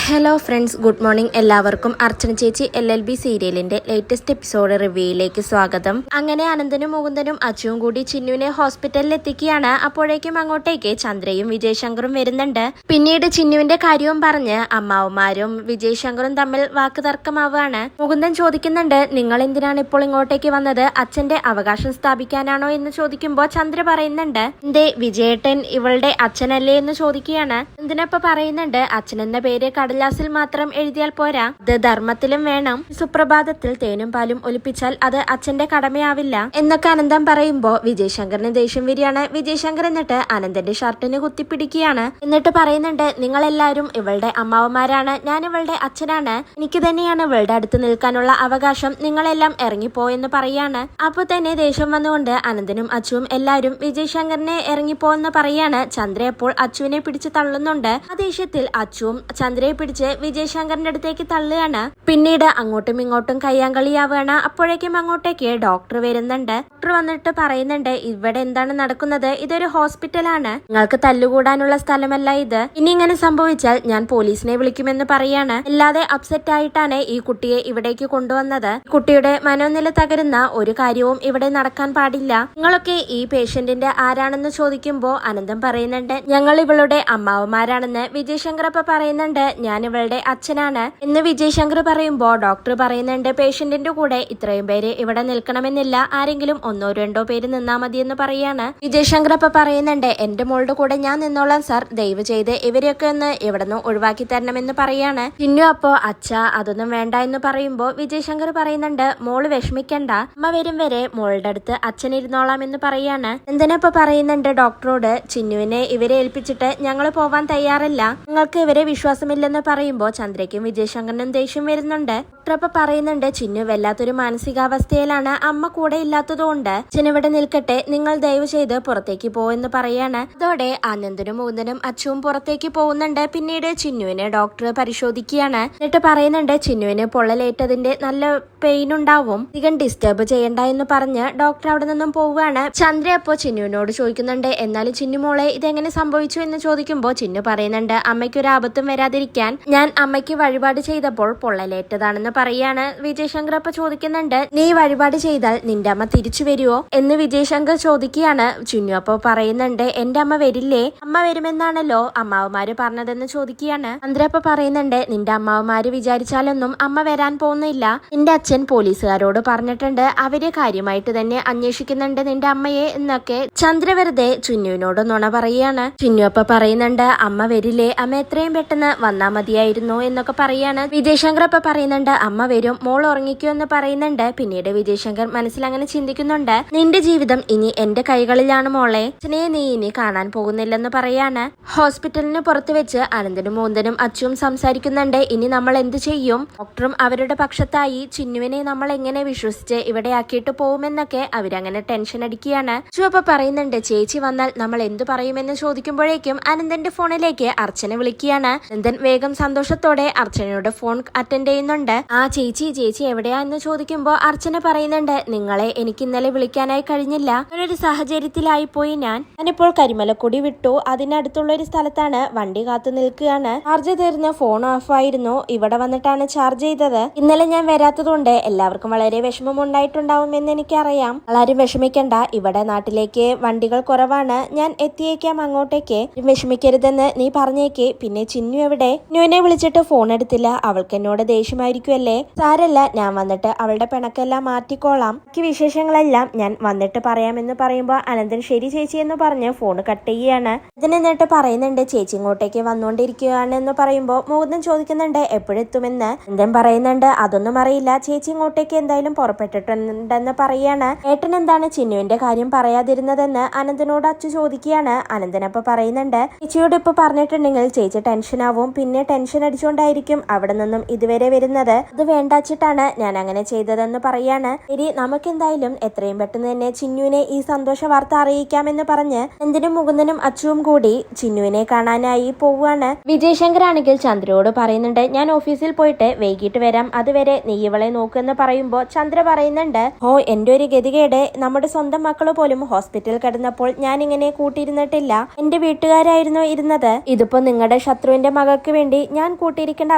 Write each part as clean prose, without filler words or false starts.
Hello friends, good morning. എല്ലാവർക്കും അർച്ചന ചേച്ചി LLB സീരിയലിന്റെ ലേറ്റസ്റ്റ് എപ്പിസോഡ് റിവ്യൂയിലേക്ക് സ്വാഗതം. അങ്ങനെ അനന്തനും മുകുന്ദനും അച്ചുവും കൂടി ചിന്നുവിനെ ഹോസ്പിറ്റലിൽ എത്തിക്കുകയാണ്. അപ്പോഴേക്കും അങ്ങോട്ടേക്ക് ചന്ദ്രയും വിജയ് ശങ്കറും വരുന്നുണ്ട്. പിന്നീട് ചിന്നുവിന്റെ കാര്യവും പറഞ്ഞ് അമ്മാവന്മാരും വിജയ് ശങ്കറും തമ്മിൽ വാക്ക് തർക്കമാവുകയാണ്. മുകുന്ദൻ ചോദിക്കുന്നുണ്ട്, നിങ്ങൾ എന്തിനാണ് ഇപ്പോൾ ഇങ്ങോട്ടേക്ക് വന്നത്? അച്ഛന്റെ അവകാശം സ്ഥാപിക്കാനാണോ എന്ന് ചോദിക്കുമ്പോൾ ചന്ദ്ര പറയുന്നുണ്ട്, എന്തേ വിജയേട്ടൻ ഇവളുടെ അച്ഛനല്ലേ എന്ന് ചോദിക്കുകയാണ്. എന്തിനപ്പോ പറയുന്നുണ്ട്, അച്ഛൻ എന്ന പേര് കടലാസിൽ മാത്രം എഴുതിയാൽ പോരാ, അത് ധർമ്മത്തിലും വേണം. സുപ്രഭാതത്തിൽ തേനും പാലും ഒലിപ്പിച്ചാൽ അത് അച്ഛന്റെ കടമയാവില്ല എന്നൊക്കെ അനന്തം പറയുമ്പോ വിജയ് ശങ്കറിന് ദേഷ്യം വരികയാണ്. വിജയ് ശങ്കർ എന്നിട്ട് അനന്തന്റെ ഷർട്ടിന് കുത്തിപ്പിടിക്കുകയാണ്. എന്നിട്ട് പറയുന്നുണ്ട്, നിങ്ങളെല്ലാരും ഇവളുടെ അമ്മാവന്മാരാണ്, ഞാൻ ഇവളുടെ അച്ഛനാണ്, എനിക്ക് തന്നെയാണ് ഇവളുടെ അടുത്ത് നിൽക്കാനുള്ള അവകാശം, നിങ്ങളെല്ലാം ഇറങ്ങിപ്പോയെന്ന് പറയാണ്. അപ്പൊ തന്നെ ദേഷ്യം വന്നുകൊണ്ട് അനന്തനും അച്ചുവും എല്ലാരും വിജയ് ശങ്കറിനെ ഇറങ്ങിപ്പോയെന്ന് പറയാണ്. ചന്ദ്ര അപ്പോൾ അച്ചുവിനെ പിടിച്ച് തള്ളുന്നുണ്ട്. ആ ദേഷ്യത്തിൽ അച്ചുവും ചന്ദ്രയെ പിടിച്ച് വിജയ് ശങ്കറിന്റെ അടുത്തേക്ക് തള്ളുകയാണ്. പിന്നീട് അങ്ങോട്ടും ഇങ്ങോട്ടും കയ്യാങ്കളിയാവുകയാണ്. അപ്പോഴേക്കും അങ്ങോട്ടേക്ക് ഡോക്ടർ വരുന്നുണ്ട്. ഡോക്ടർ വന്നിട്ട് പറയുന്നുണ്ട്, ഇവിടെ എന്താണ് നടക്കുന്നത്? ഇതൊരു ഹോസ്പിറ്റലാണ്, നിങ്ങൾക്ക് തല്ലുകൂടാനുള്ള സ്ഥലമല്ല ഇത്. ഇനി ഇങ്ങനെ സംഭവിച്ചാൽ ഞാൻ പോലീസിനെ വിളിക്കുമെന്ന് പറയാണ്. അല്ലാതെ അപ്സെറ്റ് ആയിട്ടാണ് ഈ കുട്ടിയെ ഇവിടേക്ക് കൊണ്ടുവന്നത്. കുട്ടിയുടെ മനോനില തകരുന്ന ഒരു കാര്യവും ഇവിടെ നടക്കാൻ പാടില്ല. നിങ്ങളൊക്കെ ഈ പേഷ്യന്റിന്റെ ആരാണെന്ന് ചോദിക്കുമ്പോ അനന്തം പറയുന്നുണ്ട്, ഞങ്ങൾ ഇവളുടെ അമ്മാവന്മാരാണെന്ന്. വിജയ് ശങ്കർ അപ്പൊ പറയുന്നുണ്ട്, ഞാൻ ഇവളുടെ അച്ഛനാണ് എന്ന്. വിജയ് ശങ്കർ പറയുമ്പോ ഡോക്ടർ പറയുന്നുണ്ട്, പേഷ്യന്റിന്റെ കൂടെ ഇത്രയും പേര് ഇവിടെ നിൽക്കണമെന്നില്ല, ആരെങ്കിലും ഒന്നോ രണ്ടോ പേര് നിന്നാ മതി എന്ന് പറയാണ്. വിജയ് ശങ്കർ അപ്പൊ പറയുന്നുണ്ട്, എന്റെ മോളുടെ കൂടെ ഞാൻ നിന്നോളാം സാർ, ദയവ് ചെയ്ത് ഇവരെയൊക്കെ ഒന്ന് ഇവിടെ നിന്ന് ഒഴിവാക്കി തരണമെന്ന് പറയാണ്. ചിന്നു അപ്പോ അച്ഛ അതൊന്നും വേണ്ട എന്ന് പറയുമ്പോ വിജയ് ശങ്കർ പറയുന്നുണ്ട്, മോള് വിഷമിക്കണ്ട, അമ്മ വരും വരെ മോളുടെ അടുത്ത് അച്ഛൻ ഇരുന്നോളാം എന്ന് പറയാണ്. എന്തിനപ്പോ പറയുന്നുണ്ട് ഡോക്ടറോട്, ചിന്നുവിനെ ഇവരെ ഏൽപ്പിച്ചിട്ട് ഞങ്ങൾ പോവാൻ തയ്യാറല്ല, നിങ്ങൾക്ക് ഇവരെ വിശ്വാസമില്ലെന്ന് പറയുമ്പോ ചന്ദ്രയ്ക്കും വിജയ് ശങ്കറിനും ദേഷ്യം വരുന്നുണ്ട്. ഡോക്ടർ അപ്പൊ പറയുന്നുണ്ട്, ചിന്നു വല്ലാത്തൊരു മാനസികാവസ്ഥയിലാണ്, അമ്മ കൂടെ ഇല്ലാത്തതുകൊണ്ട് ചിന്നുവിടെ നിൽക്കട്ടെ, നിങ്ങൾ ദയവ് ചെയ്ത് പുറത്തേക്ക് പോവെന്ന് പറയാണ്. അതോടെ ആനന്ദനും മുകുന്ദനും അച്ചുവും പുറത്തേക്ക് പോകുന്നുണ്ട്. പിന്നീട് ചിന്നുവിനെ ഡോക്ടർ പരിശോധിക്കുകയാണ്. എന്നിട്ട് പറയുന്നുണ്ട്, ചിന്നുവിന് പൊള്ളലേറ്റതിന്റെ നല്ല പെയിൻ ഉണ്ടാവും, അധികം ഡിസ്റ്റർബ് ചെയ്യണ്ട എന്ന് പറഞ്ഞ് ഡോക്ടർ അവിടെ നിന്നും പോവുകയാണ്. ചന്ദ്ര അപ്പോ ചിന്നുവിനോട് ചോദിക്കുന്നുണ്ട്, എന്നാലും ചിന്നു മോളെ ഇതെങ്ങനെ സംഭവിച്ചു എന്ന് ചോദിക്കുമ്പോ ചിന്നു പറയുന്നുണ്ട്, അമ്മയ്ക്കൊരു ആപത്തും വരാതിരിക്കാൻ ഞാൻ അമ്മയ്ക്ക് വഴിപാട് ചെയ്തപ്പോൾ പൊള്ളലേറ്റതാണെന്ന് പറയാണ്. വിജയ് ശങ്കർ അപ്പൊ ചോദിക്കുന്നുണ്ട്, നീ വഴിപാട് ചെയ്താൽ നിന്റെ അമ്മ തിരിച്ചു വരുവോ എന്ന് വിജയ് ശങ്കർ ചോദിക്കുകയാണ്. ചിന്നു അപ്പൊ പറയുന്നുണ്ട്, എന്റെ അമ്മ വരില്ലേ, അമ്മ വരുമെന്നാണല്ലോ അമ്മാവന്മാര് പറഞ്ഞതെന്ന് ചോദിക്കുകയാണ്. ചന്ദ്ര അപ്പൊ പറയുന്നുണ്ട്, നിന്റെ അമ്മാവന്മാര് വിചാരിച്ചാലൊന്നും അമ്മ വരാൻ പോകുന്നില്ല, നിന്റെ അച്ഛൻ പോലീസുകാരോട് പറഞ്ഞിട്ടുണ്ട്, അവര് കാര്യമായിട്ട് തന്നെ അന്വേഷിക്കുന്നുണ്ട് നിന്റെ അമ്മയെ എന്നൊക്കെ ചന്ദ്ര വെറുതെ ചിന്നുവിനോട് നുണ പറയുകയാണ്. ചിന്നു അപ്പൊ പറയുന്നുണ്ട്, അമ്മ വരില്ലേ, അമ്മ എത്രയും പെട്ടെന്ന് വന്നാ മതിയായിരുന്നു എന്നൊക്കെ പറയാണ്. വിജയ് ശങ്കർ അപ്പൊ പറയുന്നുണ്ട്, അമ്മ വരും, മോൾ ഉറങ്ങിക്കോ എന്ന് പറയുന്നുണ്ട്. പിന്നീട് വിജയ് ശങ്കർ മനസ്സിൽ അങ്ങനെ ചിന്തിക്കുന്നുണ്ട്, നിന്റെ ജീവിതം ഇനി എന്റെ കൈകളിലാണ് മോളെ, അച്ഛനെ നീ ഇനി കാണാൻ പോകുന്നില്ലെന്ന് പറയാണ്. ഹോസ്പിറ്റലിന് പുറത്ത് വെച്ച് അനന്തനും മുകുന്ദനും അച്ചുവും സംസാരിക്കുന്നുണ്ട്, ഇനി നമ്മൾ എന്ത് ചെയ്യും? ഡോക്ടറും അവരുടെ പക്ഷത്തായി, ചിന്നുവിനെ നമ്മൾ എങ്ങനെ വിശ്വസിച്ച് ഇവിടെ ആക്കിയിട്ട് പോകുമെന്നൊക്കെ അവരങ്ങനെ ടെൻഷൻ അടിക്കുകയാണ്. അച്ചു അപ്പൊ പറയുന്നുണ്ട്, ചേച്ചി വന്നാൽ നമ്മൾ എന്തു പറയുമെന്ന് ചോദിക്കുമ്പോഴേക്കും അനന്തന്റെ ഫോണിലേക്ക് അർച്ചന വിളിക്കുകയാണ്. അനന്തൻ വേഗം സന്തോഷത്തോടെ അർച്ചനയുടെ ഫോൺ അറ്റൻഡ് ചെയ്യുന്നുണ്ട്. ആ ചേച്ചി എവിടെയാ എന്ന് ചോദിക്കുമ്പോ അർച്ചന പറയുന്നുണ്ട്, നിങ്ങളെ എനിക്ക് ഇന്നലെ വിളിക്കാനായി കഴിഞ്ഞില്ല, ഒരു സാഹചര്യത്തിലായി പോയി, ഞാനിപ്പോൾ കരിമലക്കുടി വിട്ടു, അതിനടുത്തുള്ള ഒരു സ്ഥലത്താണ് വണ്ടി കാത്തു നിൽക്കുകയാണ്, ചാർജ് തീർന്ന് ഫോൺ ഓഫ് ആയിരുന്നു, ഇവിടെ വന്നിട്ടാണ് ചാർജ് ചെയ്തത്, ഇന്നലെ ഞാൻ വരാത്തതുകൊണ്ട് എല്ലാവർക്കും വളരെ വിഷമം ഉണ്ടായിട്ടുണ്ടാവുമെന്ന് എനിക്കറിയാം, ആരും വിഷമിക്കണ്ട, ഇവിടെ നാട്ടിലേക്ക് വണ്ടികൾ കുറവാണ്, ഞാൻ എത്തിയേക്കാം അങ്ങോട്ടേക്ക്, വിഷമിക്കരുതെന്ന് നീ പറഞ്ഞേക്ക്. പിന്നെ ചിന്നു എവിടെ? ചിന്നുവിനെ വിളിച്ചിട്ട് ഫോൺ എടുത്തില്ല, അവൾക്ക് എന്നോട് ദേഷ്യമായിരിക്കുമല്ലേ, സാരല്ല, ഞാൻ വന്നിട്ട് അവളുടെ പിണക്കെല്ലാം മാറ്റിക്കോളാം, ബാക്കി വിശേഷങ്ങളെല്ലാം ഞാൻ വന്നിട്ട് പറയാമെന്ന് പറയുമ്പോ അനന്തൻ ശരി ചേച്ചി എന്ന് പറഞ്ഞ് ഫോൺ കട്ട് ചെയ്യുകയാണ്. ഇതിനെന്നിട്ട് പറയുന്നുണ്ട്, ചേച്ചി ഇങ്ങോട്ടേക്ക് വന്നുകൊണ്ടിരിക്കുകയാണ് എന്ന് പറയുമ്പോ മുകുന്ദൻ ചോദിക്കുന്നുണ്ട്, എപ്പോഴെത്തുമെന്ന്. അനന്തൻ പറയുന്നുണ്ട്, അതൊന്നും അറിയില്ല, ചേച്ചി ഇങ്ങോട്ടേക്ക് എന്തായാലും പുറപ്പെട്ടിട്ടുണ്ടെന്ന് പറയാണ്. ഏട്ടൻ എന്താണ് ചിന്നുവിന്റെ കാര്യം പറയാതിരുന്നതെന്ന് അനന്തനോട് അച്ചു ചോദിക്കുകയാണ്. അനന്തനപ്പൊ പറയുന്നുണ്ട്, ചേച്ചിയോട് ഇപ്പൊ പറഞ്ഞിട്ടുണ്ടെങ്കിൽ ചേച്ചി ടെൻഷൻ ആവും, പിന്നെ ടെൻഷൻ അടിച്ചുകൊണ്ടായിരിക്കും അവിടെ നിന്നും ഇതുവരെ വരുന്നത്, അത് വേണ്ടാച്ചിട്ടാണ് ഞാൻ അങ്ങനെ ചെയ്തതെന്ന് പറയാണ്. ശരി, നമുക്കെന്തായാലും എത്രയും പെട്ടെന്ന് തന്നെ ചിന്നുവിനെ ഈ സന്തോഷ വാർത്ത അറിയിക്കാമെന്ന് പറഞ്ഞ് എന്തിനും മുകുന്ദനും അച്ചുവും കൂടി ചിന്നുവിനെ കാണാനായി പോവുകയാണ്. വിജയ് ശങ്കർ ആണെങ്കിൽ ചന്ദ്രയോട് പറയുന്നുണ്ട്, ഞാൻ ഓഫീസിൽ പോയിട്ട് വൈകിട്ട് വരാം, അതുവരെ നീ ഇവളെ നോക്കുമെന്ന് പറയുമ്പോ ചന്ദ്ര പറയുന്നുണ്ട്, ഓ എന്റെ ഒരു ഗതികേട്, നമ്മുടെ സ്വന്തം മക്കള് പോലും ഹോസ്പിറ്റലിൽ കിടന്നപ്പോൾ ഞാൻ ഇങ്ങനെ കൂട്ടിയിരുന്നിട്ടില്ല, എന്റെ വീട്ടുകാരായിരുന്നു ഇരുന്നത്, ഇതിപ്പോ നിങ്ങളുടെ ശത്രുവിന്റെ മകൾക്ക് വേണ്ടി വേണ്ടി ഞാൻ കൂട്ടിയിരിക്കേണ്ട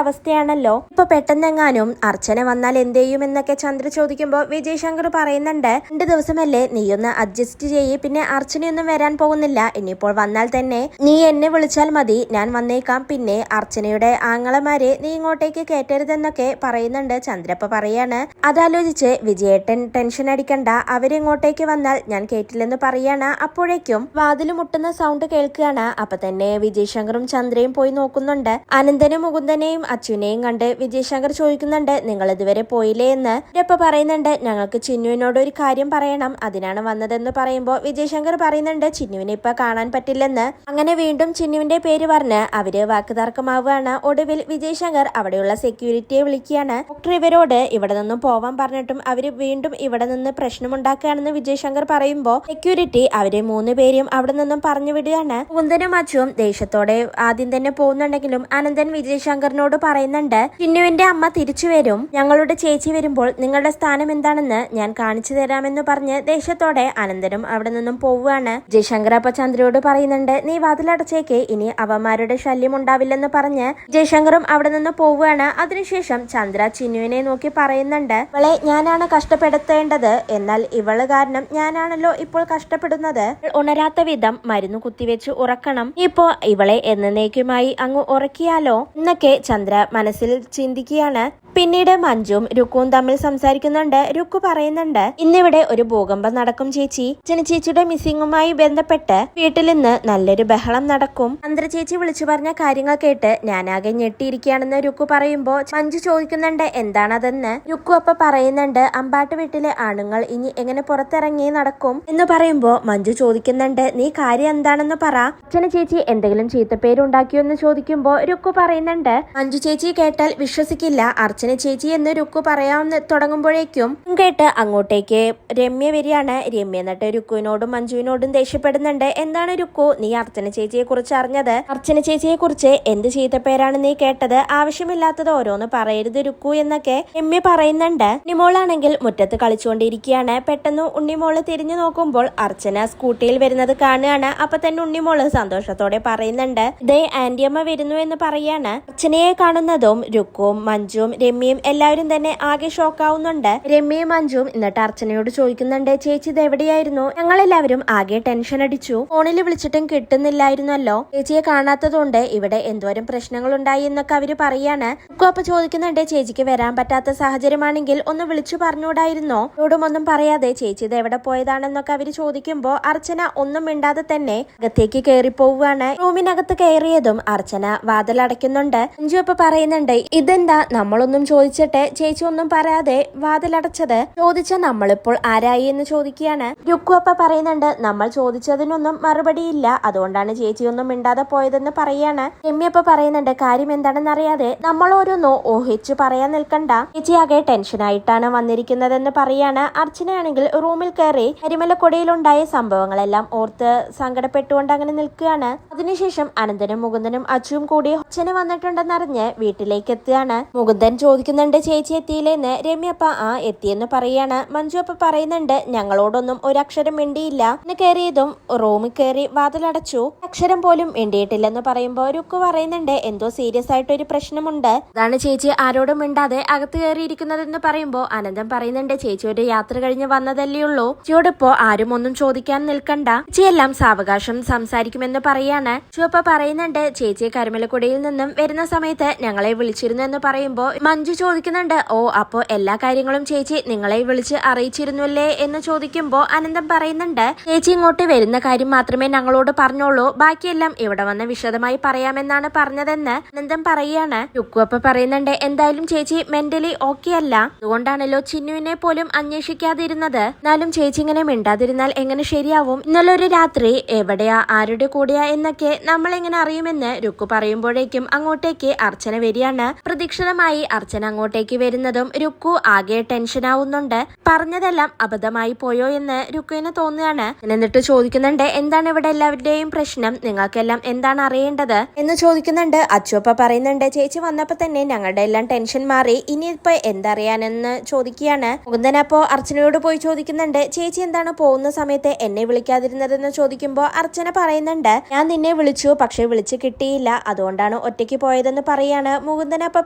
അവസ്ഥയാണല്ലോ. ഇപ്പൊ പെട്ടെന്നെങ്ങാനും അർച്ചന വന്നാൽ എന്ത് ചെയ്യുമെന്നൊക്കെ ചന്ദ്ര ചോദിക്കുമ്പോൾ വിജയ് ശങ്കർ പറയുന്നുണ്ട്, 2 ദിവസമല്ലേ, നീയൊന്ന് അഡ്ജസ്റ്റ് ചെയ്യ്. പിന്നെ അർച്ചനയൊന്നും വരാൻ പോകുന്നില്ല. ഇനിയിപ്പോൾ വന്നാൽ തന്നെ നീ എന്നെ വിളിച്ചാൽ മതി, ഞാൻ വന്നേക്കാം. പിന്നെ അർച്ചനയുടെ ആങ്ങളമാരെ നീ ഇങ്ങോട്ടേക്ക് കയറ്റരുതെന്നൊക്കെ പറയുന്നുണ്ട്. ചന്ദ്രപ്പ പറയാണ്, അതാലോചിച്ച് വിജയേട്ടൻ ടെൻഷൻ അടിക്കണ്ട, അവരിങ്ങോട്ടേക്ക് വന്നാൽ ഞാൻ കേട്ടില്ലെന്ന് പറയാണ്. അപ്പോഴേക്കും വാതിൽ മുട്ടുന്ന സൗണ്ട് കേൾക്കുകയാണ്. അപ്പൊ തന്നെ വിജയ് ശങ്കറും ചന്ദ്രയും പോയി നോക്കുന്നുണ്ട്. അനന്തനും മുകുന്ദനെയും അച്ഛനെയും കണ്ട് വിജയ് ശങ്കർ ചോദിക്കുന്നുണ്ട്, നിങ്ങൾ ഇതുവരെ പോയില്ലേ എന്ന്. ഇവരപ്പ പറയുന്നുണ്ട്, ഞങ്ങൾക്ക് ചിന്നുവിനോട് ഒരു കാര്യം പറയണം, അതിനാണ് വന്നതെന്ന് പറയുമ്പോൾ വിജയ് ശങ്കർ പറയുന്നുണ്ട്, ചിന്നുവിനെ ഇപ്പൊ കാണാൻ പറ്റില്ലെന്ന്. അങ്ങനെ വീണ്ടും ചിന്നുവിന്റെ പേര് പറഞ്ഞ് അവര് വാക്കുതർക്കമാവുകയാണ്. ഒടുവിൽ വിജയ് ശങ്കർ അവിടെയുള്ള സെക്യൂരിറ്റിയെ വിളിക്കുകയാണ്. ഡോക്ടർ ഇവരോട് ഇവിടെ നിന്നും പോവാൻ പറഞ്ഞിട്ടും അവര് വീണ്ടും ഇവിടെ നിന്ന് പ്രശ്നമുണ്ടാക്കുകയാണെന്ന് വിജയ് ശങ്കർ പറയുമ്പോൾ സെക്യൂരിറ്റി അവരെ 3 പേരെയും അവിടെ നിന്നും പറഞ്ഞു വിടുകയാണ്. മുകുന്ദനും അച്ചുവും ദേഷ്യത്തോടെ ആദ്യം തന്നെ പോകുന്നുണ്ടെങ്കിലും അനന്തൻ വിജയ് ശങ്കറിനോട് പറയുന്നുണ്ട്, ചിന്നുവിന്റെ അമ്മ തിരിച്ചു വരും, ഞങ്ങളുടെ ചേച്ചി വരുമ്പോൾ നിങ്ങളുടെ സ്ഥാനം എന്താണെന്ന് ഞാൻ കാണിച്ചു തരാമെന്ന് പറഞ്ഞ് ദേഷ്യത്തോടെ അനന്തനും അവിടെ നിന്നും പോവുകയാണ്. വിജയ് ശങ്കർ അപ്പൊ ചന്ദ്രയോട് പറയുന്നുണ്ട്, നീ വാതിലടച്ചേക്ക്, ഇനി അവന്മാരുടെ ശല്യം ഉണ്ടാവില്ലെന്ന് പറഞ്ഞ് വിജയ് ശങ്കറും അവിടെ നിന്ന് പോവുകയാണ്. അതിനുശേഷം ചന്ദ്ര ചിന്നുവിനെ നോക്കി പറയുന്നുണ്ട്, ഇവളെ ഞാനാണ് കഷ്ടപ്പെടുത്തേണ്ടത്, എന്നാൽ ഇവള് കാരണം ഞാനാണല്ലോ ഇപ്പോൾ കഷ്ടപ്പെടുന്നത്. ഉണരാത്ത വിധം മരുന്ന് കുത്തിവെച്ച് ഉറക്കണം, ഇപ്പോ ഇവളെ എന്നേക്കുമായി അങ്ങ് ഉറക്കിയാലോ എന്നൊക്കെ ചന്ദ്ര മനസ്സിൽ ചിന്തിക്കുകയാണ്. പിന്നീട് മഞ്ജുവും രുക്കുവും തമ്മിൽ സംസാരിക്കുന്നുണ്ട്. രുക്കു പറയുന്നുണ്ട്, ഇന്നിവിടെ ഒരു ഭൂകമ്പം നടക്കും ചേച്ചി. ചേച്ചിയുടെ മിസ്സിംഗുമായി ബന്ധപ്പെട്ട് വീട്ടിൽ നിന്ന് നല്ലൊരു ബഹളം നടക്കും. ചന്ദ്ര ചേച്ചി വിളിച്ചു പറഞ്ഞ കാര്യങ്ങൾ കേട്ട് ഞാനാകെ ഞെട്ടിയിരിക്കുകയാണെന്ന് രുക്കു പറയുമ്പോ മഞ്ജു ചോദിക്കുന്നുണ്ട്, എന്താണതെന്ന്. രുക്കു അപ്പൊ പറയുന്നുണ്ട്, അമ്പാട്ട് വീട്ടിലെ ആണുങ്ങൾ ഇനി എങ്ങനെ പുറത്തിറങ്ങി നടക്കും എന്ന് പറയുമ്പോ മഞ്ജു ചോദിക്കുന്നുണ്ട്, നീ കാര്യം എന്താണെന്ന് പറ. അച്ഛന ചേച്ചി എന്തെങ്കിലും ചീത്തപ്പേരുണ്ടാക്കിയോ എന്ന് ചോദിക്കുമ്പോ രുക്കു പറയുന്നുണ്ട്, മഞ്ജു ചേച്ചി കേട്ടാൽ വിശ്വസിക്കില്ല, അർച്ചന ചേച്ചി എന്ന് രുക്കു പറയാൻ തുടങ്ങുമ്പോഴേക്കും കേട്ട് അങ്ങോട്ടേക്ക് രമ്യ വരികയാണ്. രമ്യ എന്നിട്ട് രുക്കുവിനോടും മഞ്ജുവിനോടും ദേഷ്യപ്പെടുന്നുണ്ട്, എന്താണ് രുക്കു നീ അർച്ചന ചേച്ചിയെ കുറിച്ച് അറിഞ്ഞത്? അർച്ചന ചേച്ചിയെ കുറിച്ച് എന്ത് ചീത്തപ്പേരാണ് നീ കേട്ടത്? ആവശ്യമില്ലാത്തത് ഓരോന്ന് പറയരുത് രുക്കു എന്നൊക്കെ രമ്യ പറയുന്നുണ്ട്. ഉണ്ണിമോളാണെങ്കിൽ മുറ്റത്ത് കളിച്ചുകൊണ്ടിരിക്കുകയാണ്. പെട്ടെന്ന് ഉണ്ണിമോള് തിരിഞ്ഞു നോക്കുമ്പോൾ അർച്ചന സ്കൂട്ടിയിൽ വരുന്നത് കാണുകയാണ്. അപ്പൊ തന്നെ ഉണ്ണിമോള് സന്തോഷത്തോടെ പറയുന്നുണ്ട്, ഇതേ ആന്റിയമ്മ വരുന്നു എന്ന് പറയാണ്. അർച്ചനയെ കാണുന്നതും രുക്കുവും മഞ്ജുവും രമ്യയും എല്ലാവരും തന്നെ ആകെ ഷോക്കാവുന്നുണ്ട്. രമ്യയും മഞ്ജുവും എന്നിട്ട് അർച്ചനയോട് ചോദിക്കുന്നുണ്ട്, ചേച്ചി ഇത് എവിടെയായിരുന്നു? ഞങ്ങളെല്ലാവരും ആകെ ടെൻഷൻ അടിച്ചു, ഫോണിൽ വിളിച്ചിട്ടും കിട്ടുന്നില്ലായിരുന്നല്ലോ, ചേച്ചിയെ കാണാത്തതുകൊണ്ട് ഇവിടെ എന്തോരം പ്രശ്നങ്ങൾ ഉണ്ടായി എന്നൊക്കെ അവര് പറയാണ്. അപ്പൊ ചോദിക്കുന്നുണ്ട്, ചേച്ചിക്ക് വരാൻ പറ്റാത്ത സാഹചര്യമാണെങ്കിൽ ഒന്ന് വിളിച്ചു പറഞ്ഞുകൂടായിരുന്നോ? ോടും ഒന്നും പറയാതെ ചേച്ചി ഇത് എവിടെ പോയതാണെന്നൊക്കെ അവര് ചോദിക്കുമ്പോ അർച്ചന ഒന്നും മിണ്ടാതെ തന്നെ അകത്തേക്ക് കയറി പോവുകയാണ്. റൂമിനകത്ത് കയറിയതും അർച്ചന വാതിലടയ്ക്കുന്നുണ്ട്. മഞ്ജു അപ്പൊ പറയുന്നുണ്ട്, ഇതെന്താ നമ്മളൊന്നും ചോദിച്ചിട്ട് ചേച്ചി ഒന്നും പറയാതെ വാതിലടച്ചത്? ചോദിച്ച നമ്മളിപ്പോൾ ആരായി എന്ന് ചോദിക്കുകയാണ്. രുക്കു അപ്പ പറയുന്നുണ്ട്, നമ്മൾ ചോദിച്ചതിനൊന്നും മറുപടിയില്ല, അതുകൊണ്ടാണ് ചേച്ചി ഒന്നും മിണ്ടാതെ പോയതെന്ന് പറയാണ്. രമ്യപ്പ പറയുന്നുണ്ട്, കാര്യം എന്താണെന്ന് അറിയാതെ നമ്മൾ ഓരോന്നോ ഊഹിച്ചു പറയാൻ നിൽക്കണ്ട, ചേച്ചി ആകെ ടെൻഷനായിട്ടാണ് വന്നിരിക്കുന്നതെന്ന് പറയാണ്. അർച്ചനയാണെങ്കിൽ റൂമിൽ കയറി കരിമലക്കൊടിയിലുണ്ടായ സംഭവങ്ങളെല്ലാം ഓർത്ത് സങ്കടപ്പെട്ടുകൊണ്ട് അങ്ങനെ നിൽക്കുകയാണ്. അതിനുശേഷം അനന്തനും മുകുന്ദനും അച്ചുവും കൂടി അച്ഛന വന്നിട്ടുണ്ടെന്നറിഞ്ഞ് വീട്ടിലേക്ക് എത്തുകയാണ്. മുകുന്ദൻ ചോദിക്കുന്നുണ്ട്, ചേച്ചി എത്തിയില്ലേന്ന്. രമ്യപ്പ എത്തിയെന്ന് പറയാണ്. മഞ്ജു അപ്പ പറയുന്നുണ്ട്, ഞങ്ങളോടൊന്നും ഒരക്ഷരം മിണ്ടിയില്ല, ഇന്ന് കയറിയതും റൂമിൽ കയറി വാതിലടച്ചു, അക്ഷരം പോലും മിണ്ടിയിട്ടില്ലെന്ന് പറയുമ്പോ രുക്കു പറയുന്നുണ്ട്, എന്തോ സീരിയസ് ആയിട്ട് ഒരു പ്രശ്നമുണ്ട്, അതാണ് ചേച്ചി ആരോടും മിണ്ടാതെ അകത്ത് കയറിയിരിക്കുന്നതെന്ന് പറയുമ്പോ അനന്തം പറയുന്നുണ്ട്, ചേച്ചി ഒരു യാത്ര കഴിഞ്ഞ് വന്നതല്ലേ ഉള്ളൂ, ചേച്ചിയോടിപ്പോ ആരും ഒന്നും ചോദിക്കാൻ നിൽക്കണ്ട, ചേച്ചിയെല്ലാം സാവകാശം സംസാരിക്കുമെന്ന് പറയാണ്. ചുവപ്പ പറയുന്നുണ്ട്, ചേച്ചിയെ കരിമലക്കുടിയിൽ നിന്നും വരുന്ന സമയത്ത് ഞങ്ങളെ വിളിച്ചിരുന്നു എന്ന് പറയുമ്പോ മഞ്ജു ചോദിക്കുന്നുണ്ട്, ഓ അപ്പോ എല്ലാ കാര്യങ്ങളും ചേച്ചി നിങ്ങളെ വിളിച്ച് അറിയിച്ചിരുന്നുല്ലേ എന്ന് ചോദിക്കുമ്പോ അനന്തം പറയുന്നുണ്ട്, ചേച്ചി ഇങ്ങോട്ട് വരുന്ന കാര്യം മാത്രമേ ഞങ്ങളോട് പറഞ്ഞോളൂ, ബാക്കിയെല്ലാം ഇവിടെ വന്ന് വിശദമായി പറയാമെന്നാണ് പറഞ്ഞതെന്ന് അനന്തം പറയാണ്. രുക്കു അപ്പ പറയുന്നുണ്ട്, എന്തായാലും ചേച്ചി മെന്റലി ഓക്കെ അല്ല, അതുകൊണ്ടാണല്ലോ ചിന്നുവിനെ പോലും അന്വേഷിക്കാതിരുന്നത്, എന്നാലും ചേച്ചി ഇങ്ങനെ മിണ്ടാതിരുന്നാൽ എങ്ങനെ ശരിയാവും? ഇന്നലെ ഒരു രാത്രി എവിടെയാ ആരുടെ കൂടെയാ എന്നൊക്കെ നമ്മൾ എങ്ങനെ അറിയുമെന്ന് രുക്കു പറയുമ്പോഴേക്കും അങ്ങോട്ടേക്ക് അർച്ചന വരികയാണ്. പ്രതീക്ഷിതമായി അർച്ചന അർച്ചന അങ്ങോട്ടേക്ക് വരുന്നതും രുക്കു ആകെ ടെൻഷൻ ആവുന്നുണ്ട്. പറഞ്ഞതെല്ലാം അബദ്ധമായി പോയോ എന്ന് രുക്കുവിന് തോന്നുകയാണ്. എന്നിട്ട് ചോദിക്കുന്നുണ്ട്, എന്താണ് ഇവിടെ എല്ലാവരുടെയും പ്രശ്നം, നിങ്ങൾക്കെല്ലാം എന്താണ് അറിയേണ്ടത് എന്ന് ചോദിക്കുന്നുണ്ട്. അച്ചുപ്പ പറയുന്നുണ്ട്, ചേച്ചി വന്നപ്പോ തന്നെ ഞങ്ങളുടെ എല്ലാം ടെൻഷൻ മാറി, ഇനിയിപ്പോ എന്തറിയാനെന്ന് ചോദിക്കുകയാണ്. മുകുന്ദൻ അപ്പോ അർച്ചനയോട് പോയി ചോദിക്കുന്നുണ്ട്, ചേച്ചി എന്താണ് പോകുന്ന സമയത്ത് എന്നെ വിളിക്കാതിരുന്നതെന്ന് ചോദിക്കുമ്പോ അർച്ചന പറയുന്നുണ്ട്, ഞാൻ നിന്നെ വിളിച്ചു, പക്ഷെ വിളിച്ചു കിട്ടിയില്ല, അതുകൊണ്ടാണ് ഒറ്റയ്ക്ക് പോയതെന്ന് പറയാണ്. മുകുന്ദൻ അപ്പ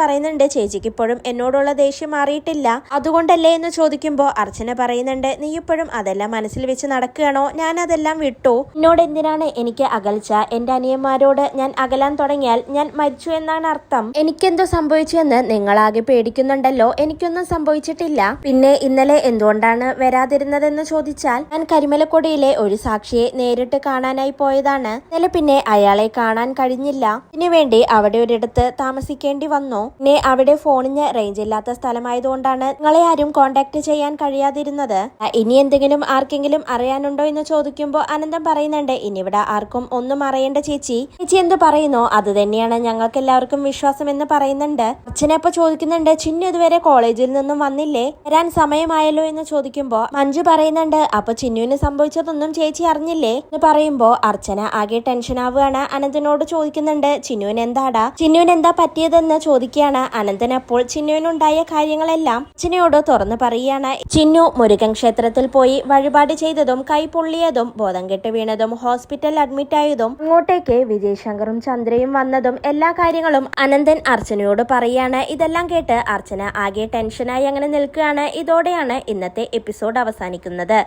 പറയുന്നുണ്ട്, ചേച്ചിക്ക് ഇപ്പോഴും എന്നോടുള്ള ദേഷ്യം മാറിയിട്ടില്ല, അതുകൊണ്ടല്ലേ എന്ന് ചോദിക്കുമ്പോ അർച്ചന പറയുന്നുണ്ട്, നീ ഇപ്പോഴും അതെല്ലാം മനസ്സിൽ വെച്ച് നടക്കുകയാണോ, ഞാൻ അതെല്ലാം വിട്ടു, എന്നോട് എന്തിനാണ് എനിക്ക് അകൽച്ച, എന്റെ അനിയന്മാരോട് ഞാൻ അകലാൻ തുടങ്ങിയാൽ ഞാൻ മരിച്ചു എന്നാണ് അർത്ഥം, എനിക്കെന്തോ സംഭവിച്ചു എന്ന് നിങ്ങളാകെ പേടിക്കുന്നുണ്ടല്ലോ, എനിക്കൊന്നും സംഭവിച്ചിട്ടില്ല, പിന്നെ ഇന്നലെ എന്തുകൊണ്ടാണ് വരാതിരുന്നതെന്ന് ചോദിച്ചാൽ ഞാൻ കരിമലക്കൊടിയിലെ ഒരു സാക്ഷിയെ നേരിട്ട് കാണാനായി പോയതാണ്, ഇന്നലെ പിന്നെ അയാളെ കാണാൻ കഴിഞ്ഞില്ല, ഇതിനുവേണ്ടി അവിടെ ഒരിടത്ത് താമസിക്കേണ്ടി വന്നു, പിന്നെ അവിടെ ഫോണിന് റേഞ്ച് ഇല്ലാത്ത സ്ഥലമായതുകൊണ്ടാണ് നിങ്ങളെ ആരും കോണ്ടാക്ട് ചെയ്യാൻ കഴിയാതിരുന്നത്, ഇനി എന്തെങ്കിലും ആർക്കെങ്കിലും അറിയാനുണ്ടോ എന്ന് ചോദിക്കുമ്പോൾ അനന്തം പറയുന്നുണ്ട്, ഇനിവിടെ ആർക്കും ഒന്നും അറിയേണ്ട ചേച്ചി എന്ത് പറയുന്നോ അത് തന്നെയാണ് ഞങ്ങൾക്ക് എല്ലാവർക്കും വിശ്വാസം എന്ന് പറയുന്നുണ്ട്. അച്ഛനെ അപ്പൊ ചോദിക്കുന്നുണ്ട്, ചിന്നു ഇതുവരെ കോളേജിൽ നിന്നും വന്നില്ലേ, വരാൻ സമയമായല്ലോ എന്ന് ചോദിക്കുമ്പോ മഞ്ജു പറയുന്നുണ്ട്, അപ്പൊ ചിന്നുവിന് സംഭവിച്ചതൊന്നും ചേച്ചി അറിഞ്ഞില്ലേ എന്ന് പറയുമ്പോ അർച്ചന ആകെ ടെൻഷൻ ആവുകയാണ്. അനന്തനോട് ചോദിക്കുന്നുണ്ട്, ചിന്നുവിന് എന്താ പറ്റിയതെന്ന് ചോദിക്കുകയാണ്. അനന്തൻ അപ്പോൾ ചിന്നുവിനുണ്ടായ കാര്യങ്ങളെല്ലാം അച്ഛനോട് തുറന്നു പറയുകയാണ്. ചിന്നു മുരുകൻ ക്ഷേത്രത്തിൽ പോയി വഴിപാട് ചെയ്തതും കൈ പൊള്ളിയതും ബോധം കെട്ട് വീണതും ഹോസ്പിറ്റലിൽ അഡ്മിറ്റ് ആയതും അങ്ങോട്ടേക്ക് വിജയശങ്കറും ചന്ദ്രയും വന്നതും എല്ലാ കാര്യങ്ങളും അനന്തൻ അർച്ചനയോട് പറയാണ്. ഇതെല്ലാം കേട്ട് അർച്ചന ആകെ ടെൻഷനായി അങ്ങനെ നിൽക്കുകയാണ്. ഇതോടെയാണ് ഇന്നത്തെ എപ്പിസോഡ് അവസാനിക്കുന്നത്.